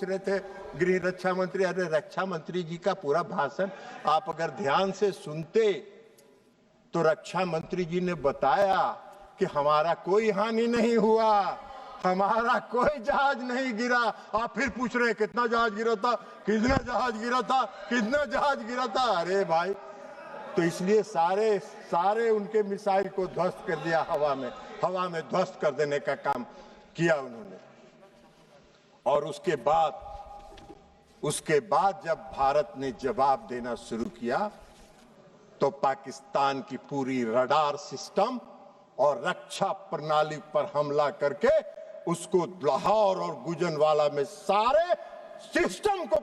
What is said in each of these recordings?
रहे थे गृह रक्षा मंत्री। अरे रक्षा मंत्री जी का पूरा भाषण आप अगर ध्यान से सुनते तो रक्षा मंत्री जी ने बताया कि हमारा कोई हानि नहीं हुआ, हमारा कोई जहाज नहीं गिरा। आप फिर पूछ रहे हैं कितना जहाज गिरा था, कितना जहाज गिरा था, कितना जहाज गिरा था। अरे भाई, तो इसलिए सारे उनके मिसाइल को ध्वस्त कर दिया, हवा में ध्वस्त कर देने का काम किया उन्होंने। और उसके बाद जब भारत ने जवाब देना शुरू किया तो पाकिस्तान की पूरी रडार सिस्टम और रक्षा प्रणाली पर हमला करके उसको लाहौर और गुजरांवाला में सारे सिस्टम को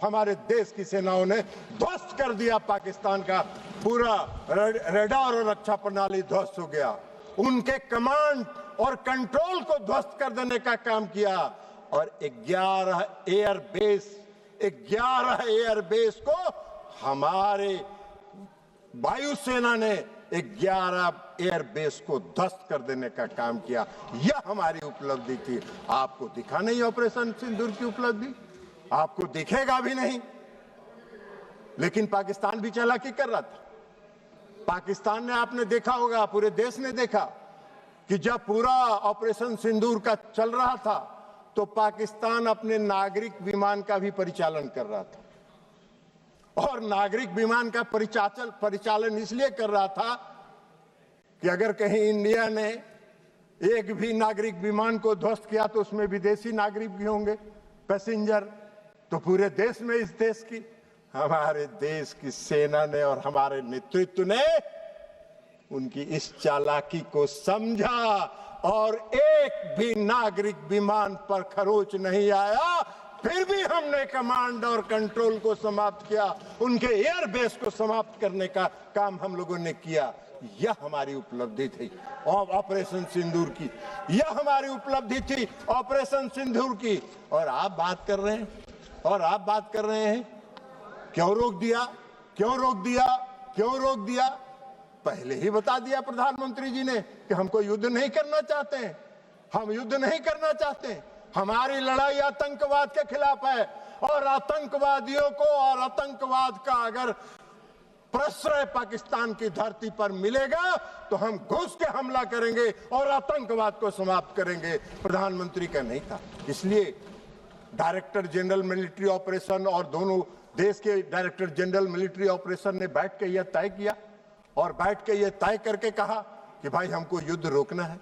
हमारे देश की सेनाओं ने ध्वस्त कर दिया। पाकिस्तान का पूरा रडार और रक्षा प्रणाली ध्वस्त हो गया। उनके कमांड और कंट्रोल को ध्वस्त कर देने का काम किया। और 11 एयरबेस को हमारे वायुसेना ने 11 एयरबेस को ध्वस्त कर देने का काम किया। यह हमारी उपलब्धि थी। आपको दिखा नहीं ऑपरेशन सिंदूर की उपलब्धि, आपको दिखेगा भी नहीं। लेकिन पाकिस्तान भी चालाकी कर रहा था। पाकिस्तान ने, आपने देखा होगा, पूरे देश ने देखा कि जब पूरा ऑपरेशन सिंदूर का चल रहा था तो पाकिस्तान अपने नागरिक विमान का भी परिचालन कर रहा था। और नागरिक विमान का परिचालन इसलिए कर रहा था कि अगर कहीं इंडिया ने एक भी नागरिक विमान को ध्वस्त किया तो उसमें विदेशी नागरिक भी होंगे, पैसेंजर। तो पूरे देश में हमारे देश की सेना ने और हमारे नेतृत्व ने उनकी इस चालाकी को समझा और एक भी नागरिक विमान पर खरोच नहीं आया। फिर भी हमने कमांड और कंट्रोल को समाप्त किया, उनके एयरबेस को समाप्त करने का काम हम लोगों ने किया। यह हमारी उपलब्धि थी ऑपरेशन सिंदूर की, यह हमारी उपलब्धि थी ऑपरेशन सिंदूर की। और आप बात कर रहे हैं क्यों रोक दिया, क्यों रोक दिया, क्यों रोक दिया। पहले ही बता दिया प्रधानमंत्री जी ने कि हमको युद्ध नहीं करना चाहते हैं, हम युद्ध नहीं करना चाहते। हमारी लड़ाई आतंकवाद के खिलाफ है और आतंकवादियों को और आतंकवाद का अगर प्रश्रय पाकिस्तान की धरती पर मिलेगा तो हम घुस के हमला करेंगे और आतंकवाद को समाप्त करेंगे। प्रधानमंत्री का नहीं था। इसलिए डायरेक्टर जनरल मिलिट्री ऑपरेशन और दोनों देश के डायरेक्टर जनरल मिलिट्री ऑपरेशन ने बैठ के यह तय किया और बैठ के यह तय करके कहा कि भाई हमको युद्ध रोकना है,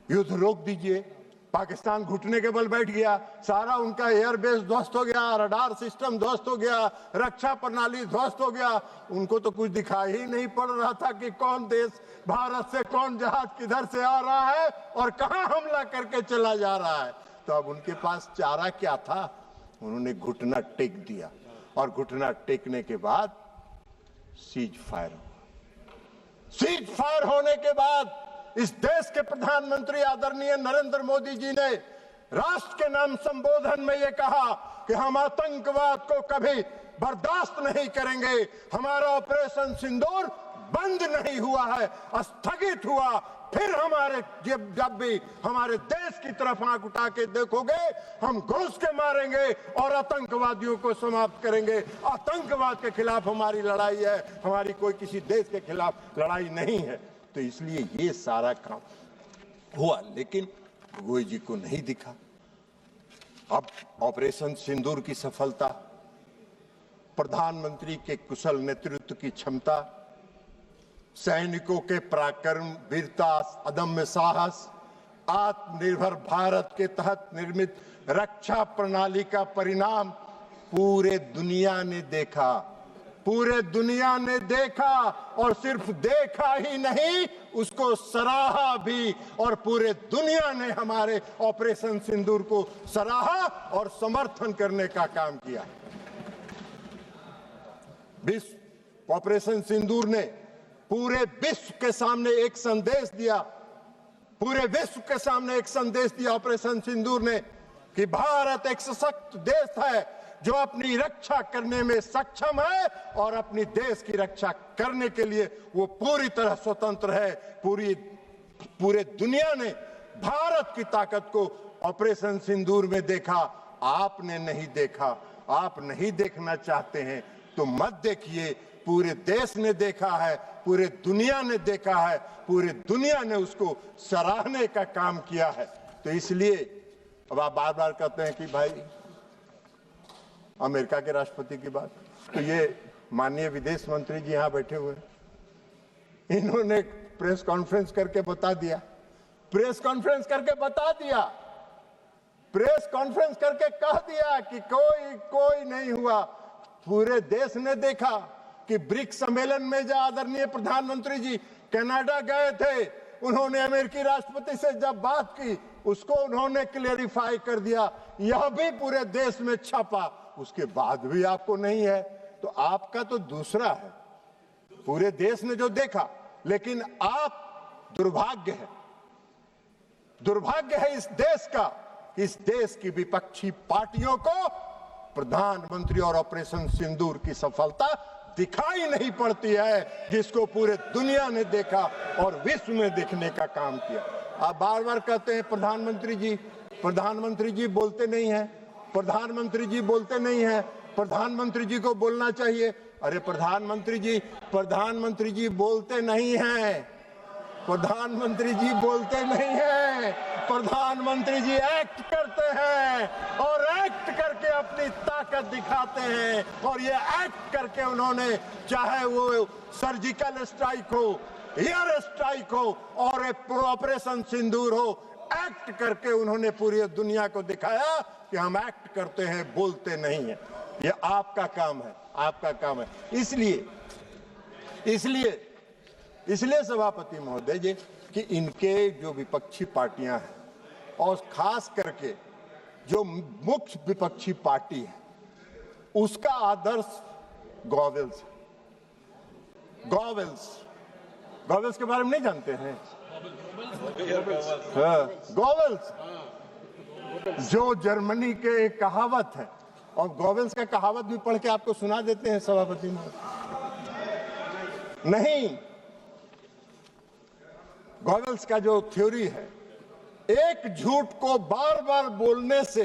युद्ध रोक दीजिए। पाकिस्तान घुटने के बल बैठ गया, सारा उनका एयरबेस ध्वस्त हो गया, रडार सिस्टम ध्वस्त हो गया, रक्षा प्रणाली ध्वस्त हो गया। उनको तो कुछ दिखाई ही नहीं पड़ रहा था कि कौन देश भारत से कौन जहाज किधर से आ रहा है और कहां हमला करके चला जा रहा है। तो अब उनके पास चारा क्या था, उन्होंने घुटना टेक दिया और घुटना टेकने के बाद सीज फायर होने के बाद इस देश के प्रधानमंत्री आदरणीय नरेंद्र मोदी जी ने राष्ट्र के नाम संबोधन में यह कहा कि हम आतंकवाद को कभी बर्दाश्त नहीं करेंगे। हमारा ऑपरेशन सिंदूर बंद नहीं हुआ है, स्थगित हुआ। फिर हमारे जब भी हमारे देश की तरफ आंख उठा के देखोगे हम घुस के मारेंगे और आतंकवादियों को समाप्त करेंगे। आतंकवाद के खिलाफ हमारी लड़ाई है, हमारी कोई किसी देश के खिलाफ लड़ाई नहीं है। तो इसलिए ये सारा काम हुआ, लेकिन गोगोई जी को नहीं दिखा। अब ऑपरेशन सिंदूर की सफलता, प्रधानमंत्री के कुशल नेतृत्व की क्षमता, सैनिकों के पराक्रम, वीरता, अदम्य साहस, आत्मनिर्भर भारत के तहत निर्मित रक्षा प्रणाली का परिणाम पूरे दुनिया ने देखा, पूरे दुनिया ने देखा। और सिर्फ देखा ही नहीं, उसको सराहा भी। और पूरे दुनिया ने हमारे ऑपरेशन सिंदूर को सराहा और समर्थन करने का काम किया। ऑपरेशन सिंदूर ने पूरे विश्व के सामने एक संदेश दिया, पूरे विश्व के सामने एक संदेश दिया ऑपरेशन सिंदूर ने कि भारत एक सशक्त देश है जो अपनी रक्षा करने में सक्षम है और अपनी देश की रक्षा करने के लिए वो पूरी तरह स्वतंत्र है। पूरे दुनिया ने भारत की ताकत को ऑपरेशन सिंदूर में देखा। आपने नहीं देखा, आप नहीं देखना चाहते हैं तो मत देखिए। पूरे देश ने देखा है, पूरे दुनिया ने देखा है, पूरी दुनिया ने उसको सराहने का काम किया है। तो इसलिए अब आप बार बार कहते हैं कि भाई अमेरिका के राष्ट्रपति की बात, तो ये माननीय विदेश मंत्री जी यहाँ बैठे हुए हैं, इन्होंने प्रेस कॉन्फ्रेंस करके बता दिया, प्रेस कॉन्फ्रेंस करके बता दिया, प्रेस कॉन्फ्रेंस करके कह दिया कि कोई नहीं हुआ। पूरे देश ने देखा कि ब्रिक्स सम्मेलन में जो आदरणीय प्रधानमंत्री जी कनाडा गए थे, उन्होंने अमेरिकी राष्ट्रपति से जब बात की, उसको उन्होंने क्लेरिफाई कर दिया, यह भी पूरे देश में छपा। उसके बाद भी आपको नहीं है, तो आपका तो दूसरा है। पूरे देश ने जो देखा, लेकिन आप दुर्भाग्य है इस देश का, इस देश की विपक्षी पार्टियों को प्रधानमंत्री और ऑपरेशन सिंदूर की सफलता दिखाई नहीं पड़ती है, जिसको पूरे दुनिया ने देखा और विश्व में देखने का काम किया। आप बार बार कहते हैं प्रधानमंत्री जी बोलते नहीं हैं, प्रधानमंत्री जी बोलते नहीं हैं, प्रधानमंत्री जी को बोलना चाहिए। अरे प्रधानमंत्री जी बोलते नहीं हैं, प्रधानमंत्री जी बोलते नहीं हैं, प्रधानमंत्री जी एक्ट करते हैं और एक्ट करके अपनी ताकत दिखाते हैं। और ये एक्ट करके उन्होंने, चाहे वो सर्जिकल स्ट्राइक हो, एयर स्ट्राइक हो और ऑपरेशन सिंदूर हो, एक्ट करके उन्होंने पूरी दुनिया को दिखाया कि हम एक्ट करते हैं, बोलते नहीं हैं। ये आपका काम है, आपका काम है। इसलिए सभापति महोदय जी कि इनके जो विपक्षी पार्टियां हैं और खास करके जो मुख्य विपक्षी पार्टी है, उसका आदर्श गॉवेल्स के बारे में नहीं जानते हैं? गॉवेल्स जो जर्मनी के एक कहावत है, और गॉवेल्स का कहावत भी पढ़ के आपको सुना देते हैं सभापति महोदय। नहीं, गॉवेल्स का जो थ्योरी है, एक झूठ को बार बार बोलने से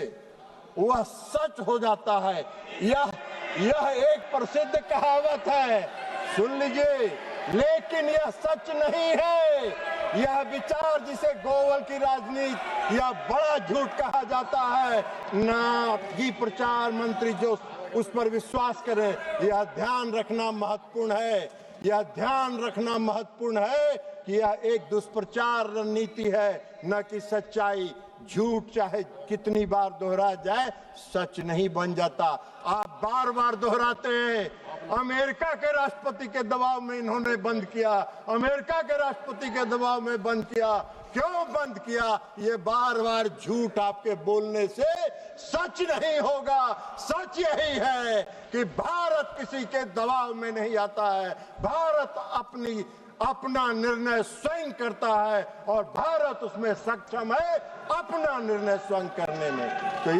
वह सच हो जाता है। यह एक प्रसिद्ध कहावत है, सुन लीजिए, लेकिन यह सच नहीं है। यह विचार जिसे गोवल की राजनीति या बड़ा झूठ कहा जाता है, ना कि प्रचार मंत्री जो उस पर विश्वास करे, यह ध्यान रखना महत्वपूर्ण है। यह ध्यान रखना महत्वपूर्ण है कि यह एक दुष्प्रचार रणनीति है, न कि सच्चाई। झूठ चाहे कितनी बार दोहरा जाए, सच नहीं बन जाता। आप बार बार दोहराते हैं, अमेरिका के राष्ट्रपति के दबाव में इन्होंने बंद किया, अमेरिका के राष्ट्रपति के दबाव में बंद किया। क्यों बंद किया? ये बार बार झूठ आपके बोलने से सच नहीं होगा। सच यही है कि भारत किसी के दबाव में नहीं आता है, भारत अपना निर्णय स्वयं करता है और भारत उसमें सक्षम है अपना निर्णय स्वयं करने में। तो